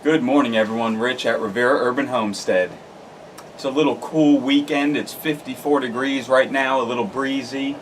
Good morning everyone, Rich at Rivera Urban Homestead. It's a little cool weekend. It's 54 degrees right now, a little breezy.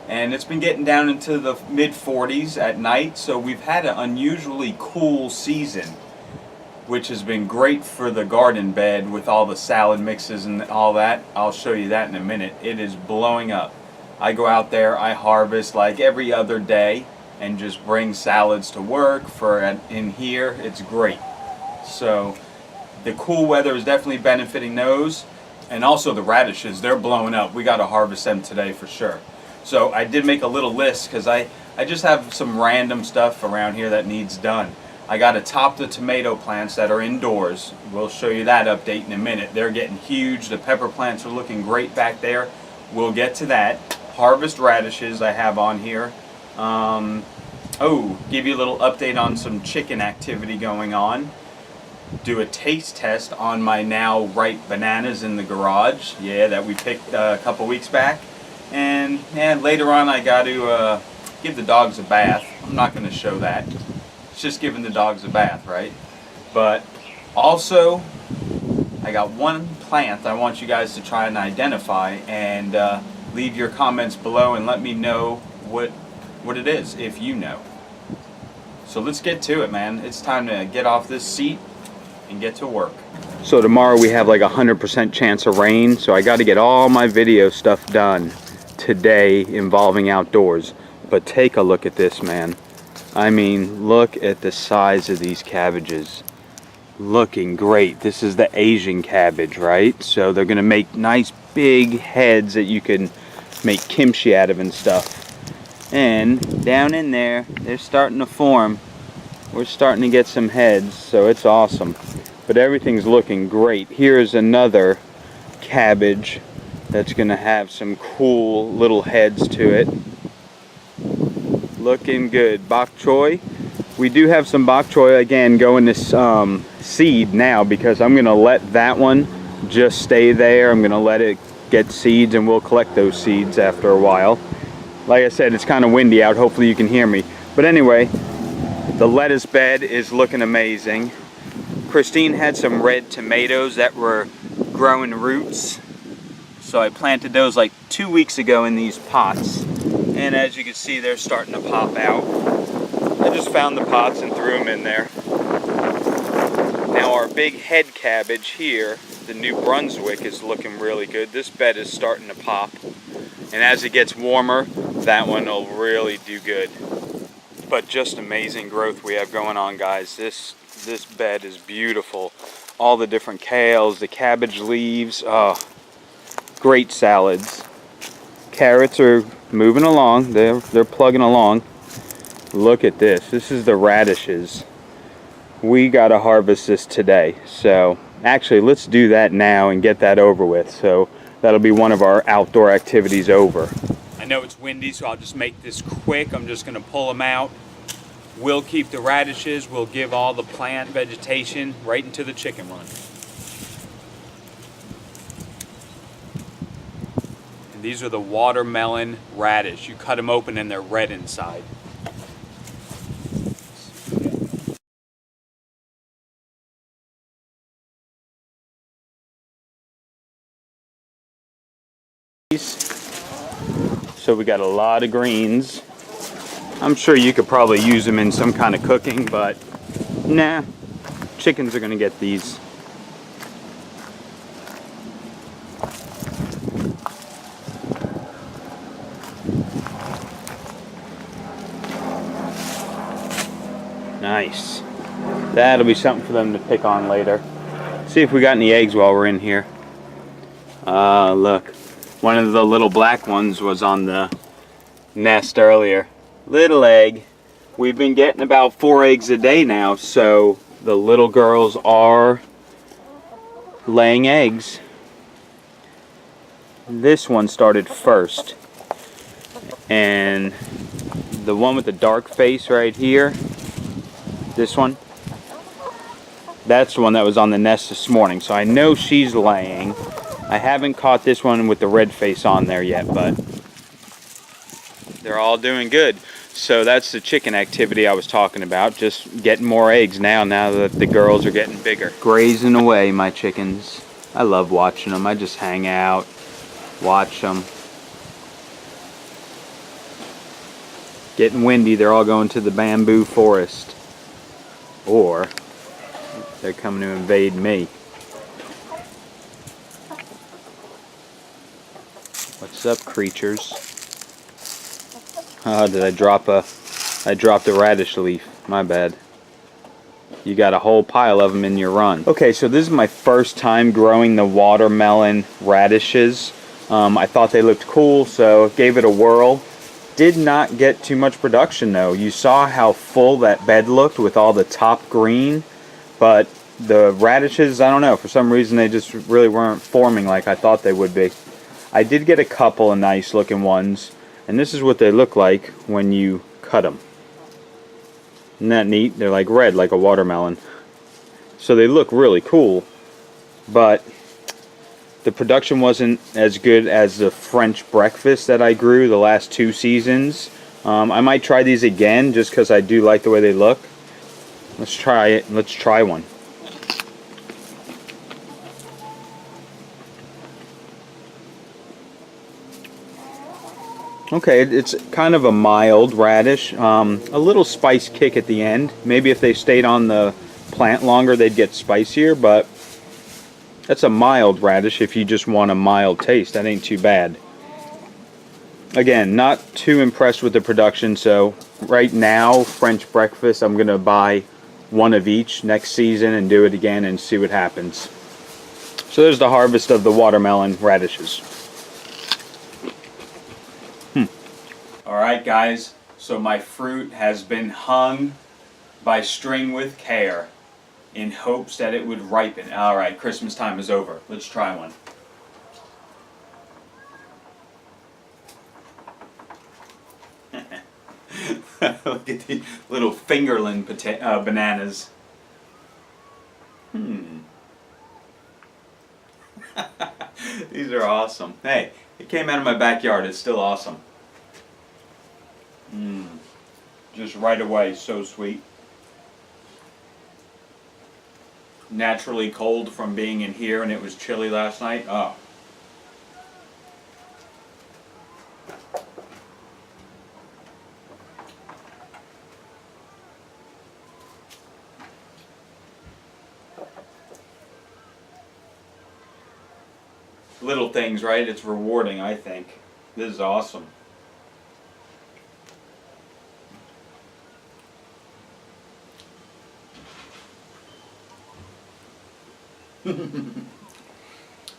And it's been getting down into the mid-40s at night, so we've had an unusually cool season, which has been great for the garden bed with all the salad mixes and all that. I'll show you that in a minute. It is blowing up. I go out there, I harvest like every other day and just bring salads to work in here. It's great. So the cool weather is definitely benefiting those, and also the radishes, they're blowing up. We got to harvest them today for sure. So I did make a little list because I just have some random stuff around here that needs done. I got to top the tomato plants that are indoors. We'll show you that update in a minute. They're getting huge. The pepper plants are looking great back there. We'll get to that. Harvest radishes I have on here. Give you a little update on some chicken activity going on. Do a taste test on my now ripe bananas in the garage. Yeah, that we picked a couple weeks back. And later on I got to give the dogs a bath. I'm not going to show that. It's just giving the dogs a bath, right? But also, I got one plant I want you guys to try and identify, and leave your comments below and let me know what it is, if you know. So let's get to it, man. It's time to get off this seat and get to work. So tomorrow we have like 100% chance of rain, so I got to get all my video stuff done today involving outdoors. But take a look at this, man. I mean, look at the size of these cabbages. Looking great. This is the Asian cabbage, right? So they're gonna make nice big heads that you can make kimchi out of and stuff. And down in there, they're starting to form. We're starting to get some heads, so it's awesome. But everything's looking great. Here's another cabbage that's gonna have some cool little heads to it. Looking good. Bok choy. We do have some bok choy again going to seed now, because I'm gonna let that one just stay there. I'm gonna let it get seeds and we'll collect those seeds after a while. Like I said, it's kind of windy out. Hopefully you can hear me. But anyway, the lettuce bed is looking amazing. Christine had some red tomatoes that were growing roots. So I planted those like 2 weeks ago in these pots. And as you can see, they're starting to pop out. I just found the pots and threw them in there. Now our big head cabbage here, the New Brunswick, is looking really good. This bed is starting to pop. And as it gets warmer, that one will really do good. But just amazing growth we have going on, guys. This bed is beautiful. All the different kales, the cabbage leaves, great salads. Carrots are moving along. They're plugging along. Look at this. This is the radishes. We got to harvest this today. So actually, let's do that now and get that over with. So that'll be one of our outdoor activities over. I know it's windy, so I'll just make this quick. I'm just going to pull them out. We'll keep the radishes. We'll give all the plant vegetation right into the chicken run. And these are the watermelon radish. You cut them open and they're red inside. So we got a lot of greens. I'm sure you could probably use them in some kind of cooking, but nah, chickens are gonna get these. Nice. That'll be something for them to pick on later. See if we got any eggs while we're in here. Look. One of the little black ones was on the nest earlier. Little egg. We've been getting about 4 eggs a day now, so the little girls are laying eggs. This one started first. And the one with the dark face right here, this one, that's the one that was on the nest this morning. So I know she's laying. I haven't caught this one with the red face on there yet, but they're all doing good. So that's the chicken activity I was talking about. Just getting more eggs now that the girls are getting bigger. Grazing away, my chickens. I love watching them. I just hang out, watch them. Getting windy, they're all going to the bamboo forest. Or they're coming to invade me. What's up, creatures? Oh, did I dropped a radish leaf. My bad. You got a whole pile of them in your run. Okay, so this is my first time growing the watermelon radishes. I thought they looked cool, so gave it a whirl. Did not get too much production though. You saw how full that bed looked with all the top green, but the radishes, I don't know, for some reason they just really weren't forming like I thought they would be. I did get a couple of nice looking ones. And this is what they look like when you cut them. Isn't that neat? They're like red, like a watermelon. So they look really cool, but the production wasn't as good as the French breakfast that I grew the last 2 seasons. I might try these again just because I do like the way they look. Let's try it. Let's try one. Okay, it's kind of a mild radish, a little spice kick at the end. Maybe if they stayed on the plant longer they'd get spicier, but that's a mild radish if you just want a mild taste. That ain't too bad. Again, not too impressed with the production, so right now, French breakfast, I'm going to buy one of each next season and do it again and see what happens. So there's the harvest of the watermelon radishes. Alright guys, so my fruit has been hung by string with care in hopes that it would ripen. Alright, Christmas time is over. Let's try one. Look at these little fingerling bananas. These are awesome. Hey, it came out of my backyard. It's still awesome. Just right away, so sweet. Naturally cold from being in here, and it was chilly last night. Oh. Little things, right? It's rewarding, I think. This is awesome.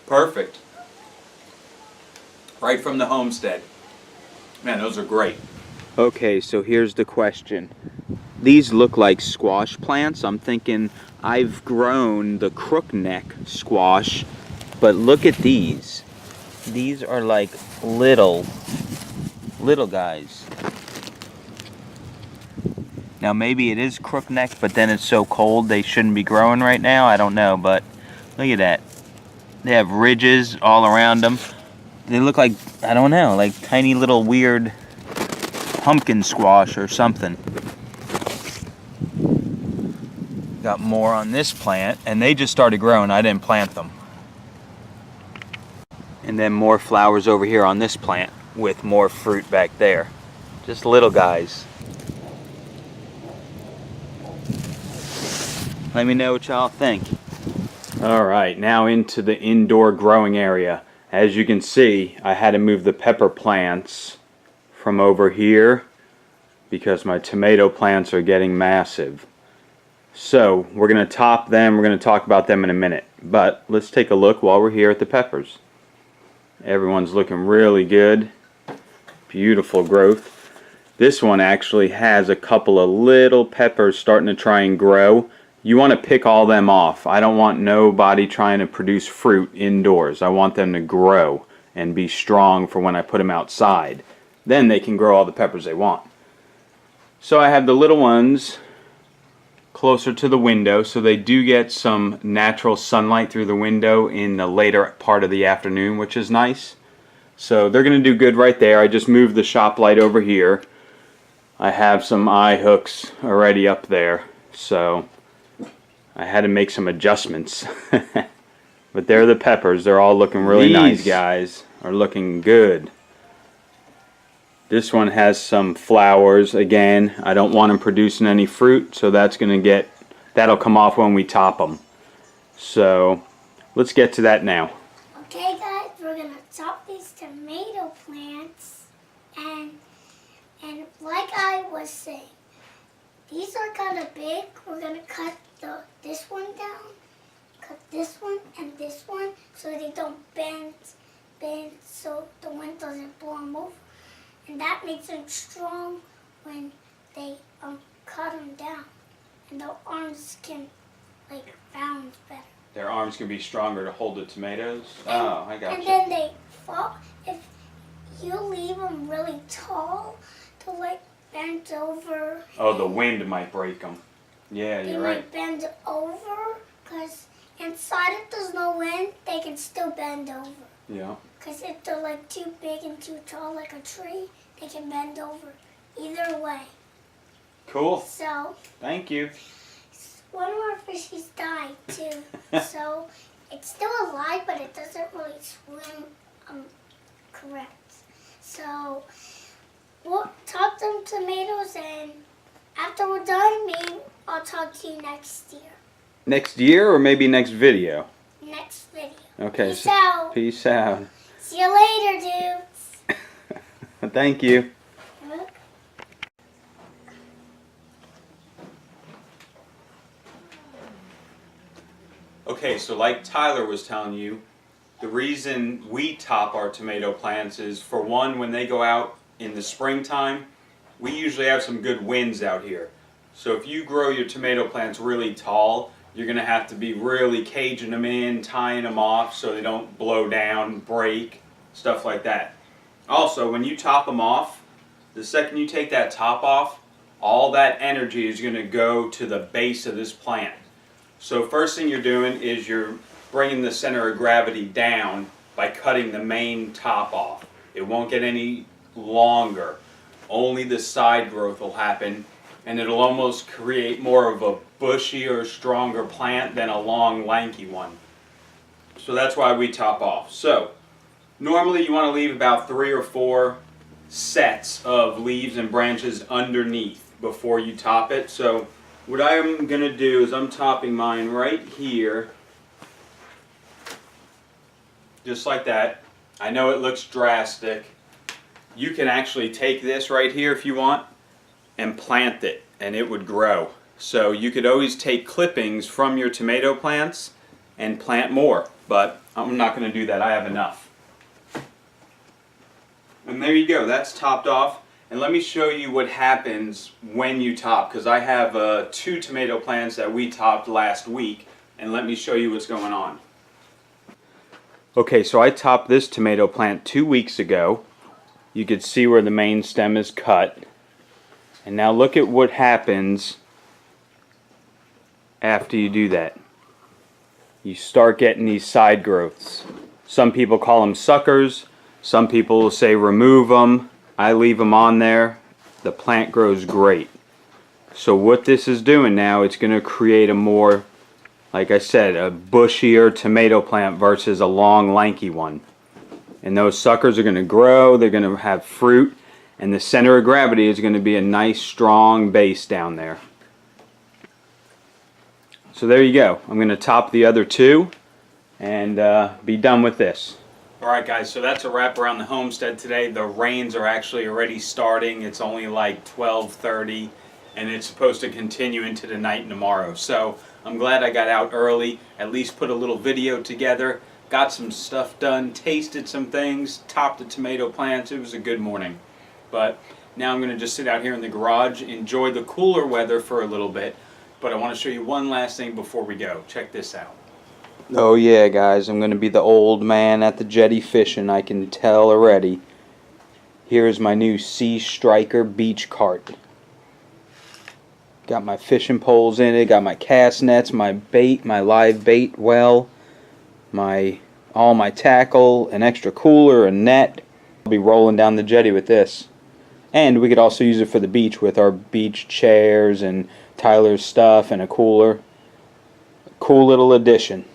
Perfect. Right from the homestead. Man, those are great. Okay, so here's the question. These look like squash plants. I'm thinking I've grown the crookneck squash, but look at these. These are like little guys. Now maybe it is crookneck, but then it's so cold they shouldn't be growing right now. I don't know, but look at that. They have ridges all around them. They look like, I don't know, like tiny little weird pumpkin squash or something. Got more on this plant, and they just started growing. I didn't plant them. And then more flowers over here on this plant with more fruit back there. Just little guys. Let me know what y'all think. Alright, now into the indoor growing area. As you can see, I had to move the pepper plants from over here because my tomato plants are getting massive. So, we're going to top them. We're going to talk about them in a minute. But let's take a look while we're here at the peppers. Everyone's looking really good. Beautiful growth. This one actually has a couple of little peppers starting to try and grow. You want to pick all them off. I don't want nobody trying to produce fruit indoors. I want them to grow and be strong for when I put them outside. Then they can grow all the peppers they want. So I have the little ones closer to the window, so they do get some natural sunlight through the window in the later part of the afternoon, which is nice. So they're going to do good right there. I just moved the shop light over here. I have some eye hooks already up there, so I had to make some adjustments. But there are the peppers. They're all looking really nice, guys. Are looking good. This one has some flowers. Again, I don't want them producing any fruit, so that'll come off when we top them. So let's get to that now. Okay guys, we're gonna top these tomato plants, and like I was saying, these are kind of big. We're gonna cut this one down, cut this one and this one so they don't bend so the wind doesn't blow them over. And that makes them strong when they cut them down, and their arms can bounce better. Their arms can be stronger to hold the tomatoes? Oh, I got you. And then they fall. If you leave them really tall to bend over. Oh, the wind might break them. Yeah, you're right. They might bend over because inside if there's no wind, they can still bend over. Yeah. Because if they're too big and too tall like a tree, they can bend over. Either way. Cool. So. Thank you. One of our fishies died too. So it's still alive, but it doesn't really swim correct. So we'll top some tomatoes, and after we're done, maybe I'll talk to you next year. Next year, or maybe next video? Next video. Okay. Peace out. Peace out. See you later, dudes. Thank you. Okay, so like Tyler was telling you, the reason we top our tomato plants is, for one, when they go out in the springtime, we usually have some good winds out here. So if you grow your tomato plants really tall, you're going to have to be really caging them in, tying them off so they don't blow down, break, stuff like that. Also, when you top them off, the second you take that top off, all that energy is going to go to the base of this plant. So first thing you're doing is you're bringing the center of gravity down by cutting the main top off. It won't get any longer. Only the side growth will happen, and it'll almost create more of a bushier, stronger plant than a long, lanky one. So that's why we top off. So normally you want to leave about 3 or 4 sets of leaves and branches underneath before you top it. So what I'm going to do is I'm topping mine right here, just like that. I know it looks drastic. You can actually take this right here if you want and plant it, and it would grow. So you could always take clippings from your tomato plants and plant more, but I'm not going to do that. I have enough. And there you go. That's topped off. And let me show you what happens when you top, because I have 2 tomato plants that we topped last week, and let me show you what's going on. Okay, so I topped this tomato plant 2 weeks ago. You could see where the main stem is cut. And now look at what happens after you do that. You start getting these side growths. Some people call them suckers. Some people will say remove them. I leave them on there. The plant grows great. So what this is doing now, it's going to create a more, like I said, a bushier tomato plant versus a long, lanky one. And those suckers are going to grow, they're going to have fruit, and the center of gravity is going to be a nice, strong base down there. So there you go. I'm going to top the other 2 and be done with this. Alright guys, so that's a wrap around the homestead today. The rains are actually already starting. It's only like 12:30 and it's supposed to continue into the night tomorrow. So I'm glad I got out early, at least put a little video together, got some stuff done, tasted some things, topped the tomato plants. It was a good morning. But now I'm going to just sit out here in the garage, enjoy the cooler weather for a little bit. But I want to show you one last thing before we go. Check this out. Oh yeah guys, I'm going to be the old man at the jetty fishing, I can tell already. Here's my new Sea Striker beach cart. Got my fishing poles in it, got my cast nets, my bait, my live bait well, all my tackle, an extra cooler, a net. I'll be rolling down the jetty with this. And we could also use it for the beach with our beach chairs and Tyler's stuff and a cooler. Cool little addition.